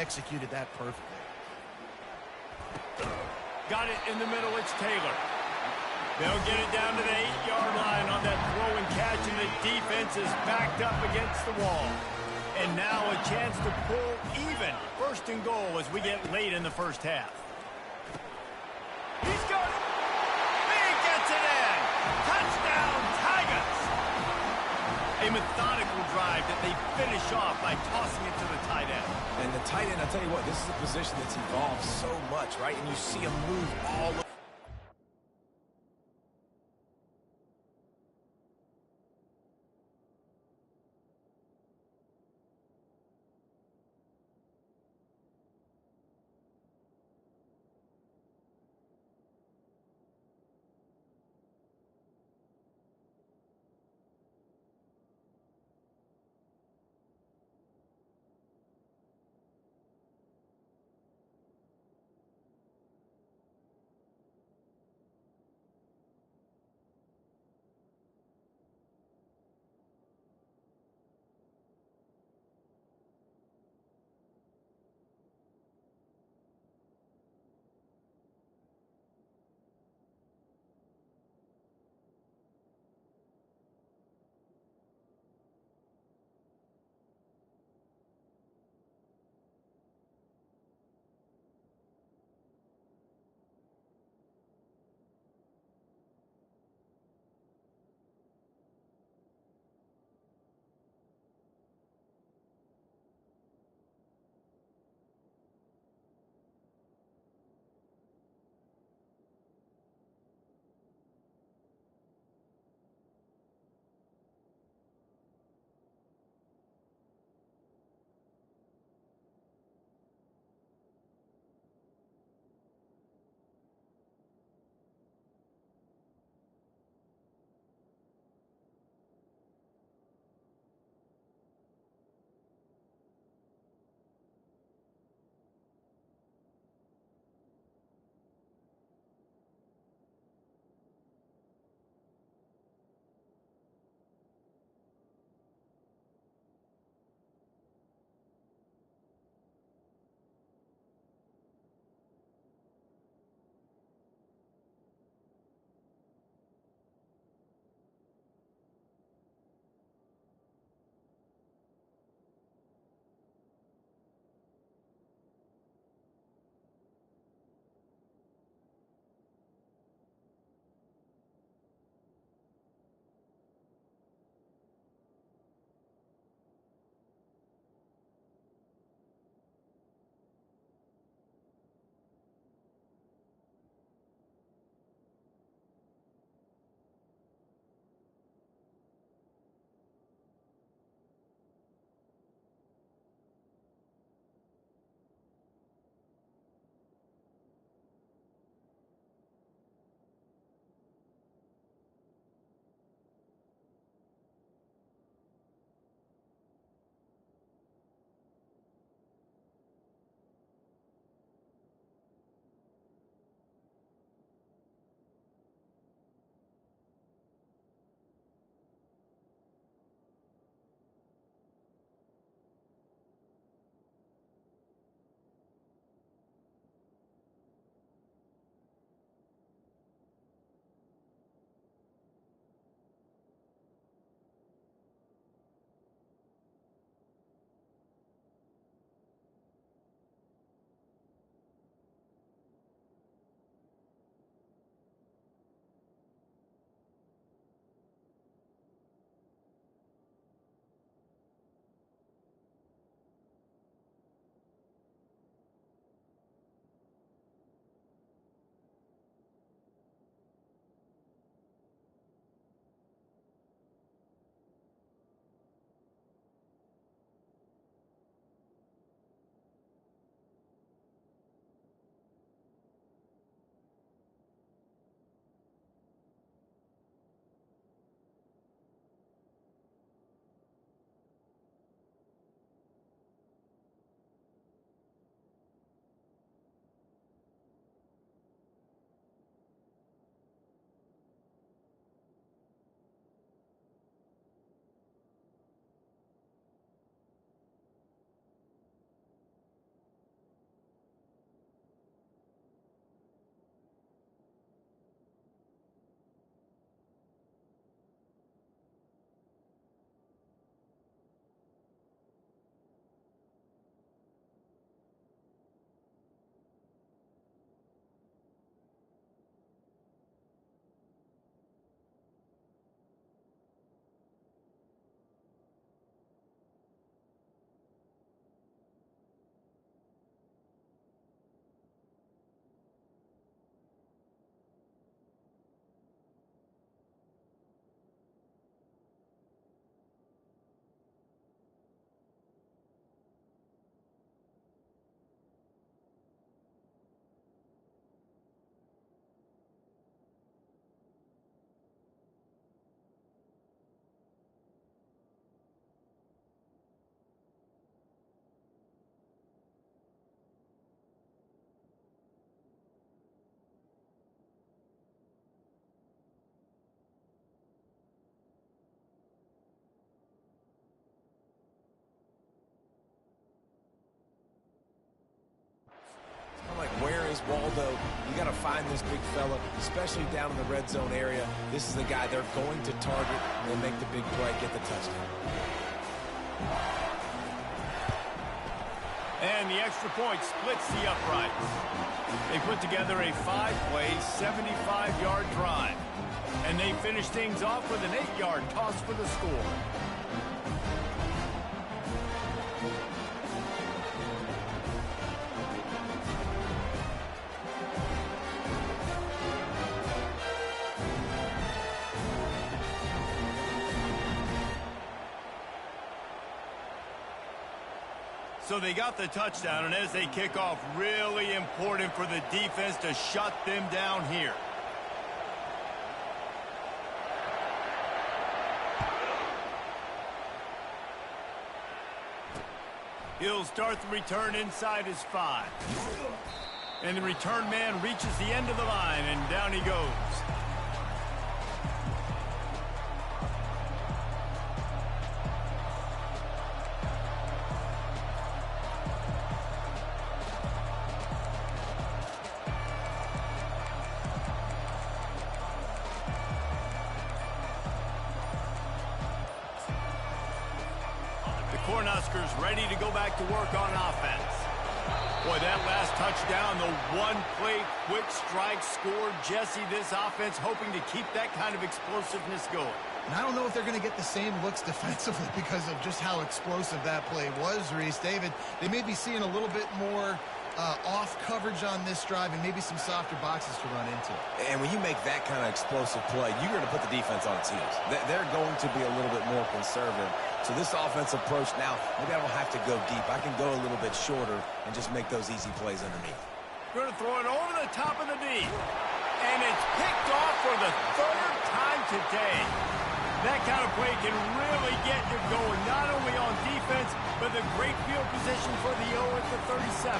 executed that perfectly. Got it in the middle. It's Taylor. They'll get it down to the 8-yard line on that throw and catch, and the defense is backed up against the wall. And now a chance to pull even. First and goal as we get late in the first half. He's got it. He gets it in. Touchdown, Tigers. A methodical drive that they finish off by tossing it to the tight end. And the tight end, I'll tell you what, this is a position that's evolved so much, right? And you see him move all over. Waldo, you got to find this big fella, especially down in the red zone area. This is the guy they're going to target and make the big play, get the touchdown. And the extra point splits the uprights. They put together a 5-play, 75-yard drive. And they finish things off with an 8-yard toss for the score. So they got the touchdown, and as they kick off, really important for the defense to shut them down here. He'll start the return inside his 5. And the return man reaches the end of the line, and down he goes. Cornhuskers ready to go back to work on offense. Boy, that last touchdown, the one-play quick strike scored. Jesse, this offense hoping to keep that kind of explosiveness going. And I don't know if they're going to get the same looks defensively because of just how explosive that play was, Reese. David, they may be seeing a little bit more off coverage on this drive and maybe some softer boxes to run into. And when you make that kind of explosive play, you're going to put the defense on its heels. They're going to be a little bit more conservative. So this offense approach now, maybe I don't have to go deep. I can go a little bit shorter and just make those easy plays underneath. Going to throw it over the top of the knee. And it's picked off for the 3rd time today. That kind of play can really get you going, not only on defense, but the great field position for the O at the 37.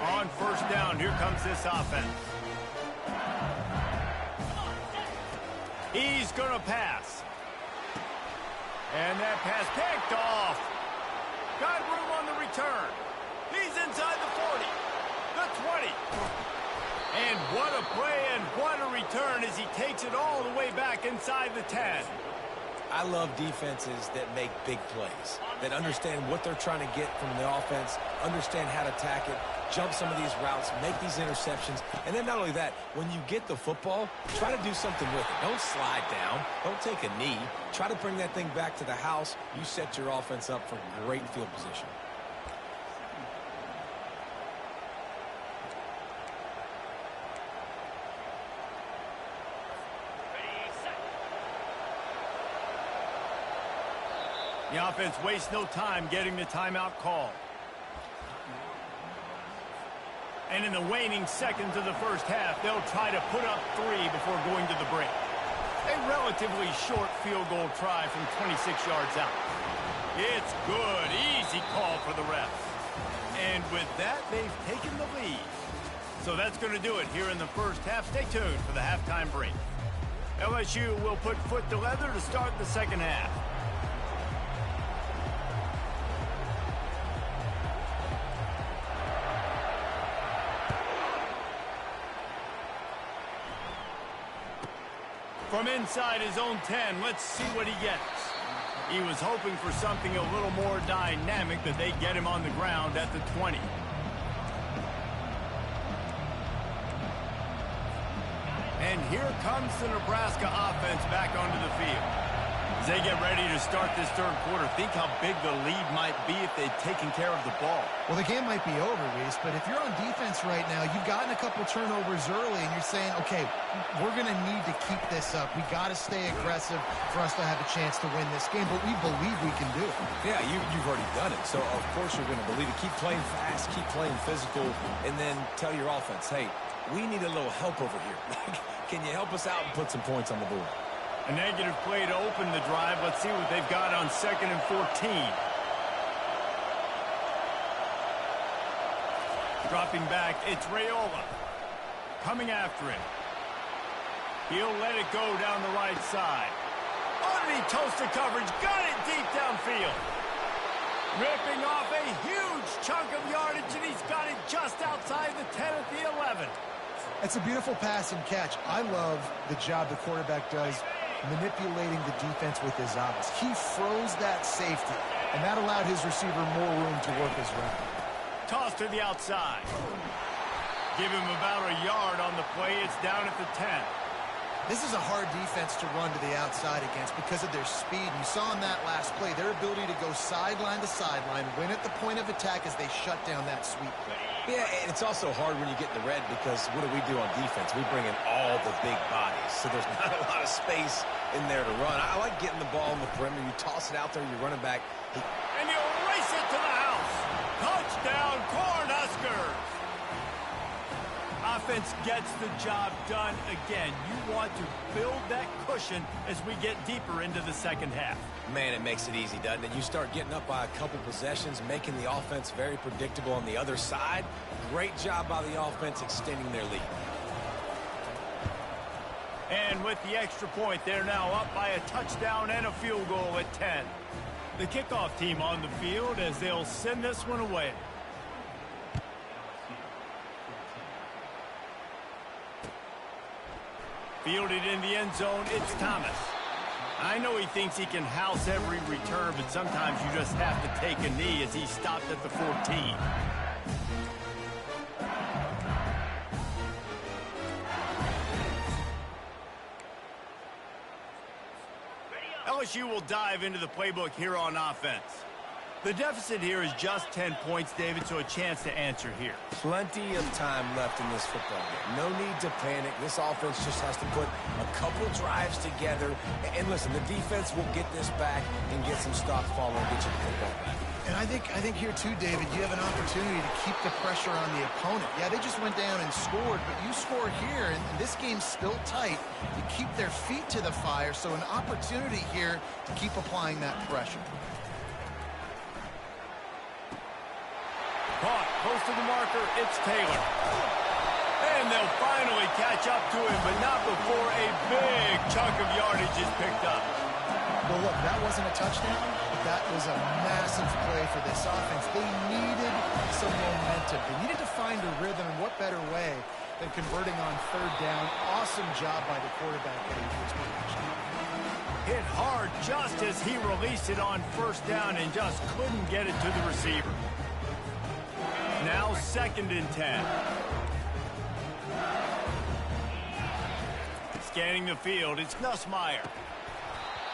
On first down, here comes this offense. He's going to pass. And that pass picked off. Got room on the return. He's inside the 40. The 20. And what a play and what a return as he takes it all the way back inside the 10. I love defenses that make big plays, that understand what they're trying to get from the offense, understand how to attack it, jump some of these routes, make these interceptions. And then not only that, when you get the football, try to do something with it. Don't slide down. Don't take a knee. Try to bring that thing back to the house. You set your offense up for great field position. The offense wastes no time getting the timeout call. And in the waning seconds of the first half, they'll try to put up 3 before going to the break. A relatively short field goal try from 26 yards out. It's good. Easy call for the refs. And with that, they've taken the lead. So that's going to do it here in the first half. Stay tuned for the halftime break. LSU will put foot to leather to start the second half. From inside his own 10, let's see what he gets. He was hoping for something a little more dynamic, that they get him on the ground at the 20. And here comes the Nebraska offense back onto the field. As they get ready to start this third quarter, think how big the lead might be if they'd taken care of the ball. Well, the game might be over, Reese, but if you're on defense right now, you've gotten a couple turnovers early, and you're saying, okay, we're going to need to keep this up. We got to stay aggressive for us to have a chance to win this game, but we believe we can do it. Yeah, you've already done it, so of course you're going to believe it. Keep playing fast, keep playing physical, and then tell your offense, hey, we need a little help over here. Can you help us out and put some points on the board? A negative play to open the drive. Let's see what they've got on 2nd and 14. Dropping back, it's Raiola. Coming after him. He'll let it go down the right side. Underneath toasted coverage, got it deep downfield. Ripping off a huge chunk of yardage, and he's got it just outside the 10 at the 11. It's a beautiful pass and catch. I love the job the quarterback does manipulating the defense with his eyes. He froze that safety, and that allowed his receiver more room to work his route. Toss to the outside. Give him about a yard on the play. It's down at the 10. This is a hard defense to run to the outside against because of their speed. You saw in that last play their ability to go sideline to sideline, win at the point of attack as they shut down that sweep play. Yeah, and it's also hard when you get in the red because what do on defense? We bring in all the big bodies, so there's not a lot of space in there to run. I like getting the ball on the perimeter. You toss it out there, you're running back. And you race it to the house. Touchdown, Cornhuskers. Offense gets the job done again. You want to build that cushion as we get deeper into the second half. Man, it makes it easy, doesn't it? You start getting up by a couple possessions, making the offense very predictable on the other side. Great job by the offense extending their lead. And with the extra point, they're now up by a touchdown and a field goal at 10. The kickoff team on the field as they'll send this one away. Fielded in the end zone, it's Thomas. I know he thinks he can house every return, but sometimes you just have to take a knee as he stopped at the 14. LSU will dive into the playbook here on offense. The deficit here is just 10 points, David, so a chance to answer here. Plenty of time left in this football game. No need to panic. This offense just has to put a couple drives together. And listen, the defense will get this back and get some stops following and get you the football back. And I think here too, David, you have an opportunity to keep the pressure on the opponent. Yeah, they just went down and scored, but you score here, and this game's still tight. You keep their feet to the fire, so an opportunity here to keep applying that pressure. Caught, close to the marker, it's Taylor. And they'll finally catch up to him, but not before a big chunk of yardage is picked up. Well, look, that wasn't a touchdown, but that was a massive play for this offense. They needed some momentum. They needed to find a rhythm, and what better way than converting on third down. Awesome job by the quarterback getting to his position. Hit hard just as he released it on first down and just couldn't get it to the receiver. Now 2nd and 10. Scanning the field, it's Nussmeier.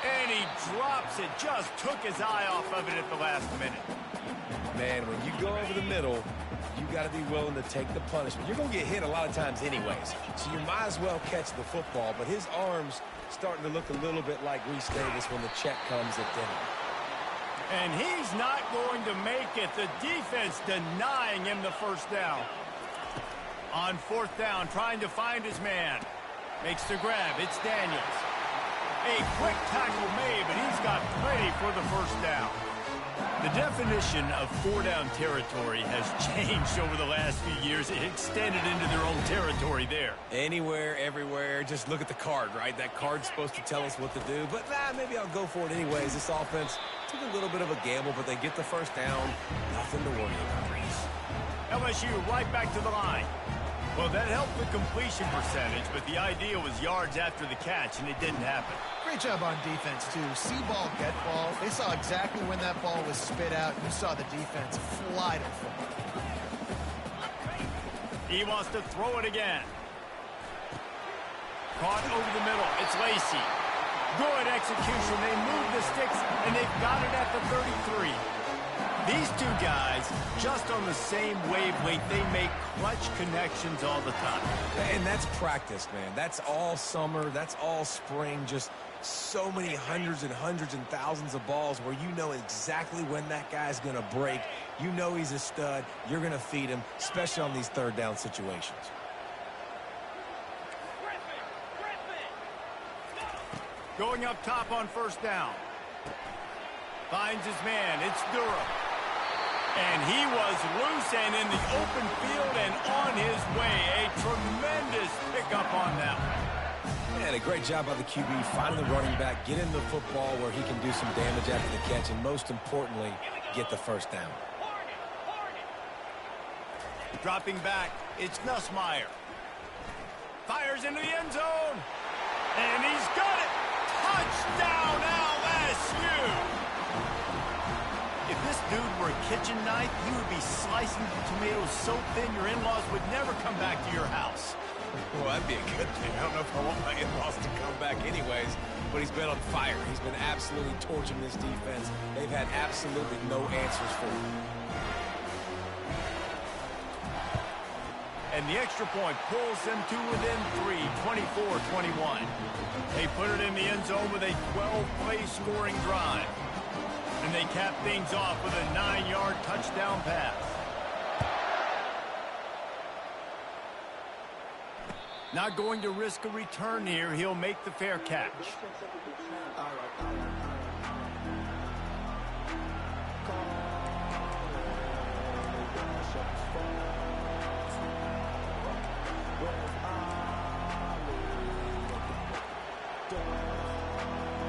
And he drops it, just took his eye off of it at the last minute. Man, when you go over the middle, you got to be willing to take the punishment. You're going to get hit a lot of times anyways, so you might as well catch the football. But his arm's starting to look a little bit like Reese Davis when the check comes at dinner. And he's not going to make it. The defense denying him the first down. On 4th down, trying to find his man. Makes the grab. It's Daniels. A quick tackle made, but he's got plenty for the first down. The definition of 4-down territory has changed over the last few years. It extended into their own territory there. Anywhere, everywhere. Just look at the card, right? That card's supposed to tell us what to do. But maybe I'll go for it anyways. This offense took a little bit of a gamble, but they get the first down. Nothing to worry about. LSU right back to the line. Well, that helped the completion percentage, but the idea was yards after the catch, and it didn't happen. Great job on defense, too. See ball, get ball. They saw exactly when that ball was spit out. You saw the defense fly to the football. He wants to throw it again. Caught over the middle. It's Lacey. Good execution. They move the sticks, and they've got it at the 33. These two guys, just on the same wavelength, they make clutch connections all the time. And that's practice, man. That's all summer. That's all spring. Just so many hundreds and thousands of balls where you know exactly when that guy's going to break. You know he's a stud. You're going to feed him, especially on these third down situations. Going up top on first down. Finds his man. It's Durham. And he was loose and in the open field and on his way. A tremendous pickup on that one. And a great job by the QB, finding the running back, get in the football where he can do some damage after the catch, and most importantly, get the first down. Dropping back, it's Nussmeier. Fires into the end zone. And he's got it. Touchdown, LSU. If this dude were a kitchen knife, he would be slicing the tomatoes so thin your in-laws would never come back to your house. Well, that'd be a good thing. I don't know if I want my in-laws to come back anyways, but he's been on fire. He's been absolutely torching this defense. They've had absolutely no answers for him. And the extra point pulls them to within 3, 24-21. They put it in the end zone with a 12-play scoring drive. And they cap things off with a 9-yard touchdown pass. Not going to risk a return here. He'll make the fair catch.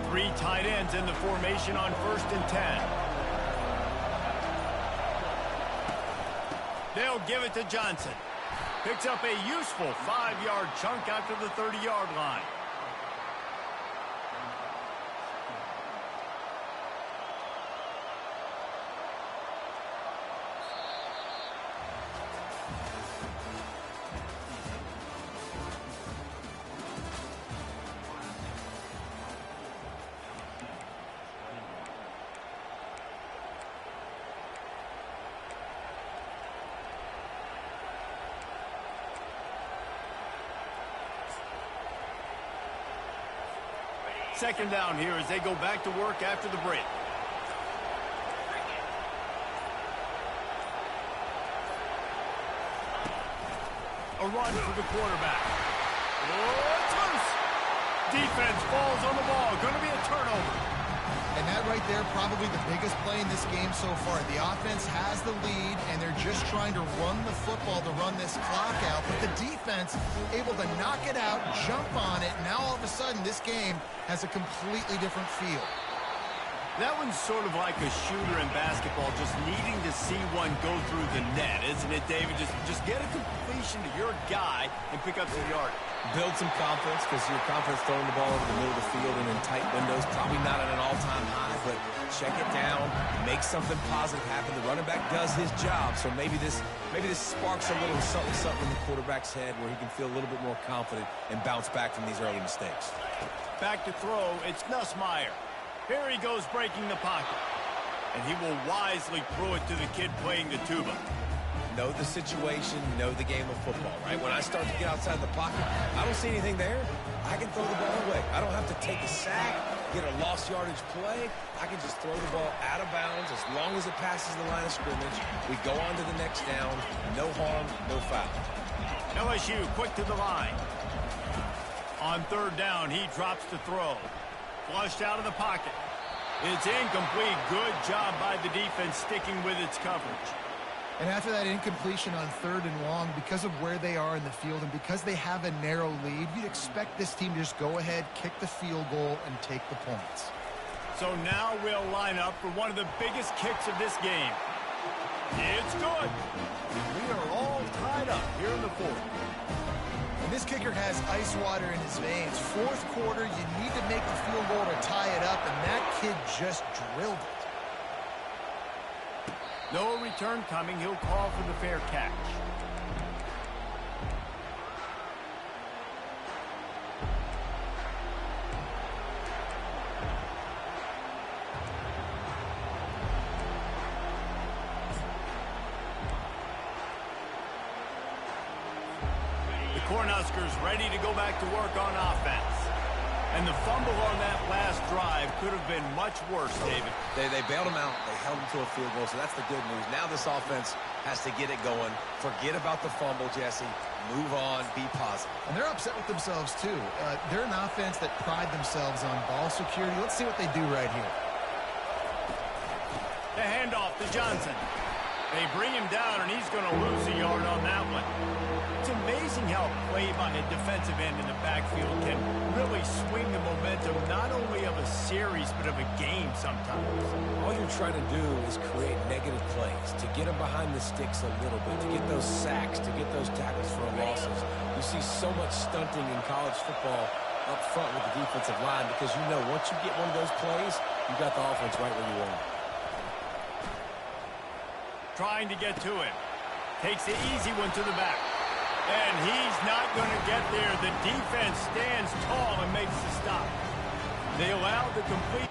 Three tight ends in the formation on 1st and 10. They'll give it to Johnson. Picks up a useful 5-yard chunk after the 30-yard line. Second down here as they go back to work after the break. A run for the quarterback. Oh, it's loose. Defense falls on the ball. Going to be a turnover. And that right there, probably the biggest play in this game so far. The offense has the lead, and they're just trying to run the football to run this clock out. But the defense able to knock it out, jump on it. Now all of a sudden, this game has a completely different feel. That one's sort of like a shooter in basketball, just needing to see one go through the net, isn't it, David? Just get a completion to your guy and pick up some yardage. Build some confidence, because your confidence throwing the ball over the middle of the field and in tight windows, probably not at an all-time high, but check it down, make something positive happen. The running back does his job, so maybe this sparks a little something in the quarterback's head where he can feel a little bit more confident and bounce back from these early mistakes. Back to throw, it's Nussmeier. Here he goes breaking the pocket. And he will wisely throw it to the kid playing the tuba. Know the situation, know the game of football, right? When I start to get outside the pocket, I don't see anything there. I can throw the ball away. I don't have to take a sack, get a lost yardage play. I can just throw the ball out of bounds as long as it passes the line of scrimmage. We go on to the next down. No harm, no foul. LSU quick to the line. On 3rd down, he drops to throw. Flushed out of the pocket. It's incomplete. Good job by the defense sticking with its coverage. And after that incompletion on 3rd and long, because of where they are in the field and because they have a narrow lead, you'd expect this team to just go ahead, kick the field goal, and take the points. So now we'll line up for one of the biggest kicks of this game. It's good. We are all tied up here in the 4th. And this kicker has ice water in his veins. 4th quarter, you need to make the field goal to tie it up, and that kid just drilled it. No return coming. He'll call for the fair catch. The Cornhuskers ready to go back to work on offense. And the fumble on that last drive could have been much worse, David. They bailed him out. They held him to a field goal, so that's the good news. Now this offense has to get it going. Forget about the fumble, Jesse. Move on. Be positive. And they're upset with themselves, too. They're an offense that pride themselves on ball security. Let's see what they do right here. The handoff to Johnson. They bring him down, and he's going to lose a yard on that one. It's amazing how a play by a defensive end in the backfield can really swing the momentum not only of a series but of a game sometimes. All you're trying to do is create negative plays, to get them behind the sticks a little bit, to get those sacks, to get those tackles for losses. You see so much stunting in college football up front with the defensive line because you know once you get one of those plays, you got the offense right where you want it. Trying to get to him. Takes the easy one to the back. And he's not going to get there. The defense stands tall and makes the stop. They allowed the complete...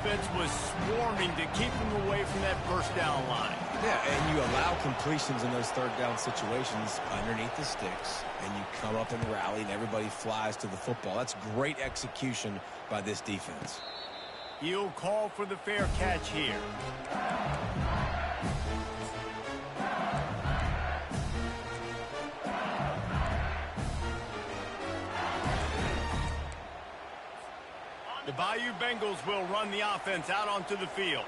Defense was swarming to keep him away from that first down line. Yeah, and you allow completions in those third down situations underneath the sticks, and you come up and rally, and everybody flies to the football. That's great execution by this defense. He'll call for the fair catch here. The Bayou Bengals will run the offense out onto the field.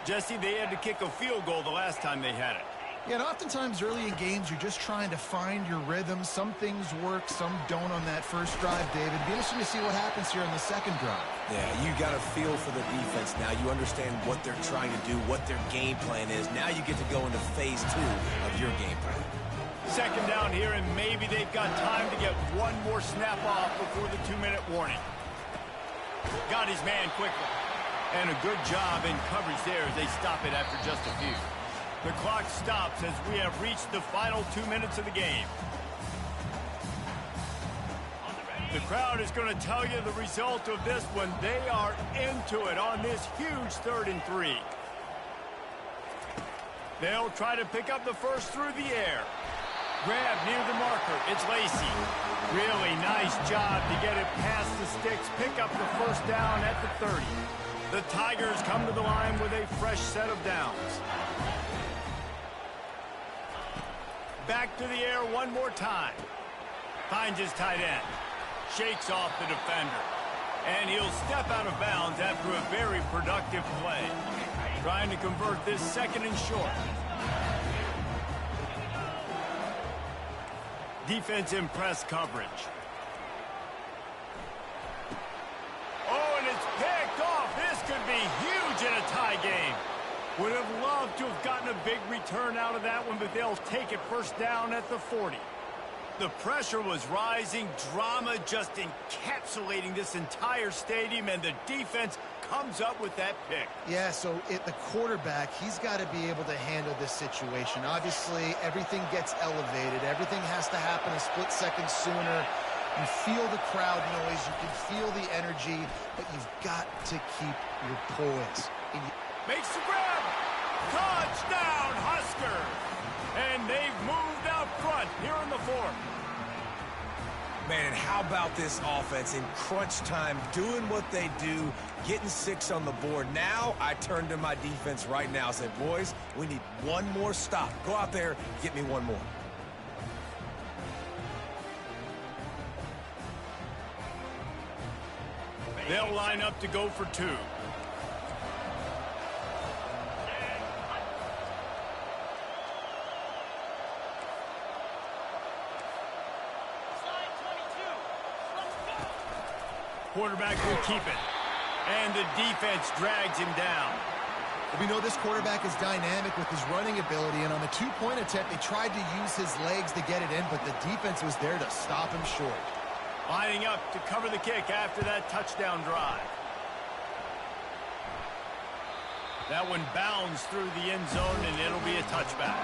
Jesse, they had to kick a field goal the last time they had it. Yeah, and oftentimes early in games, you're just trying to find your rhythm. Some things work, some don't on that first drive, David. It'd be interesting to see what happens here on the second drive. Yeah, you got a feel for the defense now. You understand what they're trying to do, what their game plan is. Now you get to go into phase 2 of your game plan. Second down here, and maybe they've got time to get one more snap off before the 2-minute warning. Got his man quickly. And a good job in coverage there as they stop it after just a few. The clock stops as we have reached the final 2 minutes of the game. The crowd is going to tell you the result of this one. They are into it on this huge 3rd and 3. They'll try to pick up the first through the air. Grab near the marker. It's Lacy. Really nice job to get it past the sticks. Pick up the first down at the 30. The Tigers come to the line with a fresh set of downs. Back to the air one more time. Finds his tight end. Shakes off the defender. And he'll step out of bounds after a very productive play. Trying to convert this 2nd and short. Defense in press coverage. Oh, and it's picked off. This could be huge in a tie game. Would have loved to have gotten a big return out of that one, but they'll take it first down at the 40. The pressure was rising, drama just encapsulating this entire stadium, and the defense comes up with that pick. Yeah, so the quarterback, he's got to be able to handle this situation. Obviously, everything gets elevated. Everything has to happen a split second sooner. You feel the crowd noise. You can feel the energy, but you've got to keep your poise. Makes the grab. Touchdown, Huskers. And they've moved out front here in the 4th. Man, how about this offense in crunch time, doing what they do, getting 6 on the board. Now I turn to my defense right now and say, boys, we need one more stop. Go out there, get me one more. They'll line up to go for 2. Quarterback will keep it. And the defense drags him down. We know this quarterback is dynamic with his running ability, and on the 2-point attempt, they tried to use his legs to get it in, but the defense was there to stop him short. Lining up to cover the kick after that touchdown drive. That one bounds through the end zone, and it'll be a touchback.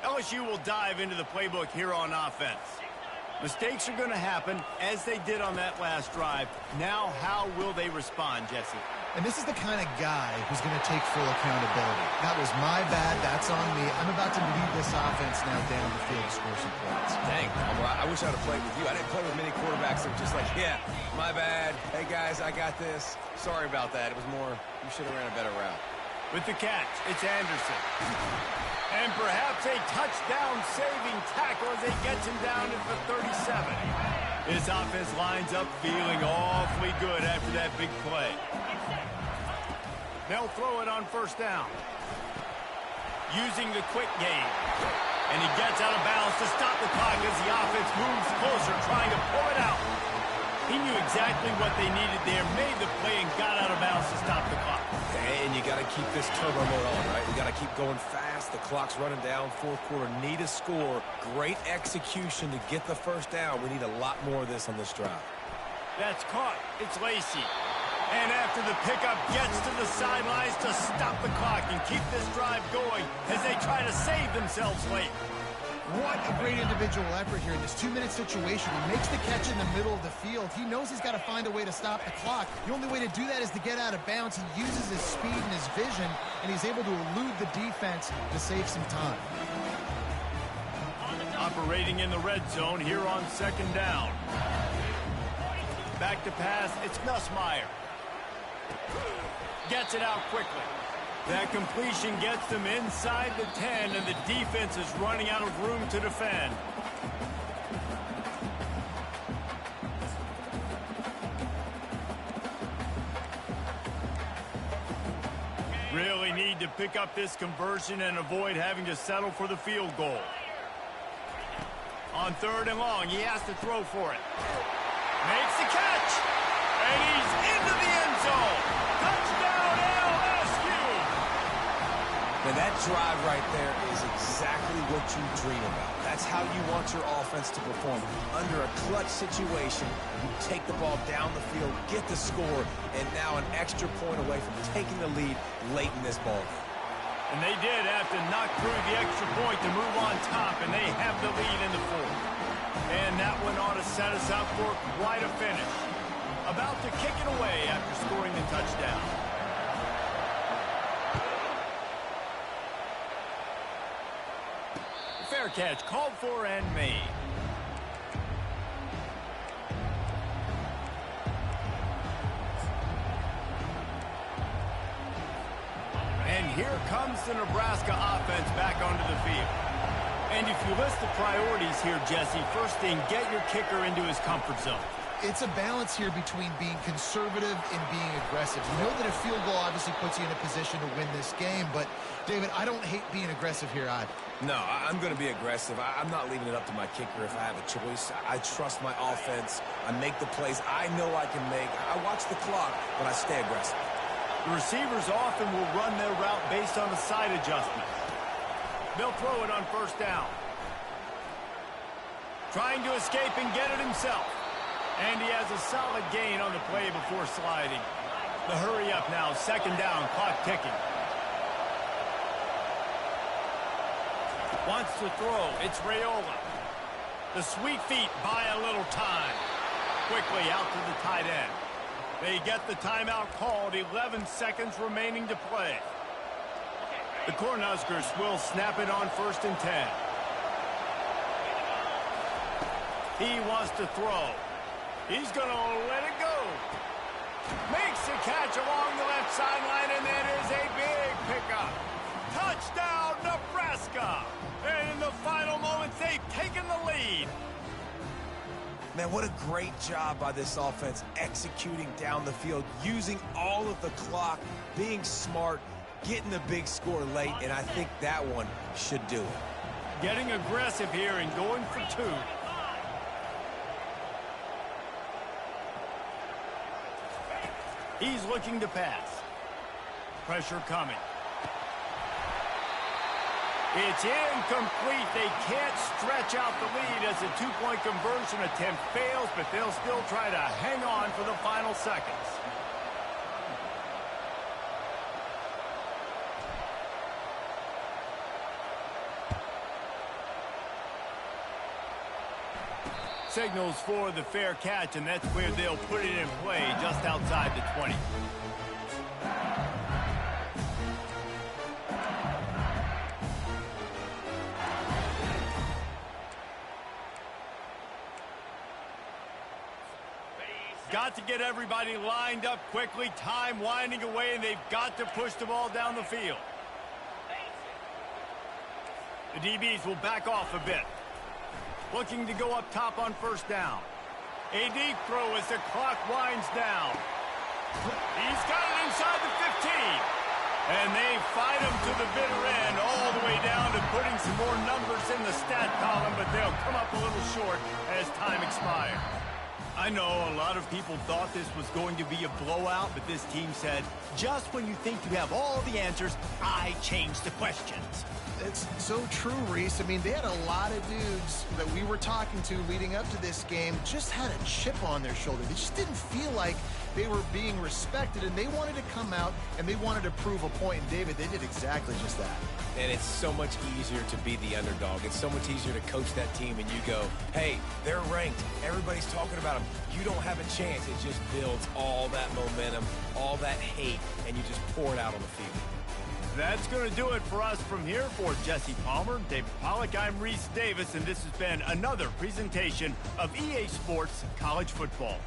LSU will dive into the playbook here on offense. Mistakes are going to happen, as they did on that last drive. Now, how will they respond, Jesse? And this is the kind of guy who's going to take full accountability. That was my bad. That's on me. I'm about to lead this offense now down the field to score some points. Dang, I wish I would have played with you. I didn't play with many quarterbacks that were just like, yeah, my bad. Hey, guys, I got this. Sorry about that. It was more, you should have ran a better route. With the catch, it's Anderson. And perhaps a touchdown-saving tackle as he gets him down at the 37. This offense lines up feeling awfully good after that big play. They'll throw it on first down. Using the quick game. And he gets out of bounds to stop the clock as the offense moves closer, trying to pull it out. He knew exactly what they needed there, made the play, and got out of bounds to stop the clock. And you got to keep this turbo mode on, right? You got to keep going fast. The clock's running down. Fourth quarter, need a score. Great execution to get the first down. We need a lot more of this on this drive. That's caught. It's Lacy. And after the pickup, gets to the sidelines to stop the clock and keep this drive going as they try to save themselves late. What a great individual effort here in this 2-minute situation. He makes the catch in the middle of the field. He knows he's got to find a way to stop the clock. The only way to do that is to get out of bounds. He uses his speed and his vision, and he's able to elude the defense to save some time. Operating in the red zone here on second down. Back to pass, it's Nussmeier. Gets it out quickly. That completion gets them inside the 10, and the defense is running out of room to defend. Really need to pick up this conversion and avoid having to settle for the field goal. On third and long, he has to throw for it. Makes the catch, and he's into the end zone. Touchdown, LSU! And that drive right there is exactly what you dream about. That's how you want your offense to perform. Under a clutch situation, you take the ball down the field, get the score, and now an extra point away from taking the lead late in this ball game. And they did have to knock through the extra point to move on top, and they have the lead in the fourth. And that one ought to set us up for quite a finish. About to kick it away after scoring the touchdown. Fair catch called for and made. And here comes the Nebraska offense back onto the field. And if you list the priorities here, Jesse, first thing, get your kicker into his comfort zone. It's a balance here between being conservative and being aggressive. You know that a field goal obviously puts you in a position to win this game, but, David, I don't hate being aggressive here either. No, I'm going to be aggressive. I'm not leaving it up to my kicker if I have a choice. I trust my offense. I make the plays I know I can make. I watch the clock, but I stay aggressive. The receivers often will run their route based on a side adjustment. They'll throw it on first down. Trying to escape and get it himself. And he has a solid gain on the play before sliding. The hurry up now, second down, clock ticking. Wants to throw, it's Raiola. The sweet feet buy a little time. Quickly out to the tight end. They get the timeout called, 11 seconds remaining to play. The Cornhuskers will snap it on first and 10. He wants to throw. He's going to let it go. Makes the catch along the left sideline, and that is a big pickup. Touchdown, Nebraska. And in the final moments, they've taken the lead. Man, what a great job by this offense executing down the field, using all of the clock, being smart, getting the big score late, and I think that one should do it. Getting aggressive here and going for two. He's looking to pass. Pressure coming. It's incomplete. They can't stretch out the lead as a two-point conversion attempt fails, but they'll still try to hang on for the final seconds. Signals for the fair catch, and that's where they'll put it in play just outside the 20. Got to get everybody lined up quickly. Time winding away, and they've got to push the ball down the field. The DBs will back off a bit. Looking to go up top on first down. A deep throw as the clock winds down. He's got it inside the 15. And they fight him to the bitter end, all the way down to putting some more numbers in the stat column, but they'll come up a little short as time expires. I know a lot of people thought this was going to be a blowout, but this team said, just when you think you have all the answers, I change the questions. It's so true, Reese. I mean, they had a lot of dudes that we were talking to leading up to this game just had a chip on their shoulder. They just didn't feel like they were being respected, and they wanted to come out and they wanted to prove a point. And David, they did exactly just that. And it's so much easier to be the underdog. It's so much easier to coach that team and you go, hey, they're ranked. Everybody's talking about them. You don't have a chance. It just builds all that momentum, all that hate, and you just pour it out on the field. That's going to do it for us from here. For Jesse Palmer, David Pollack, I'm Reese Davis, and this has been another presentation of EA Sports College Football.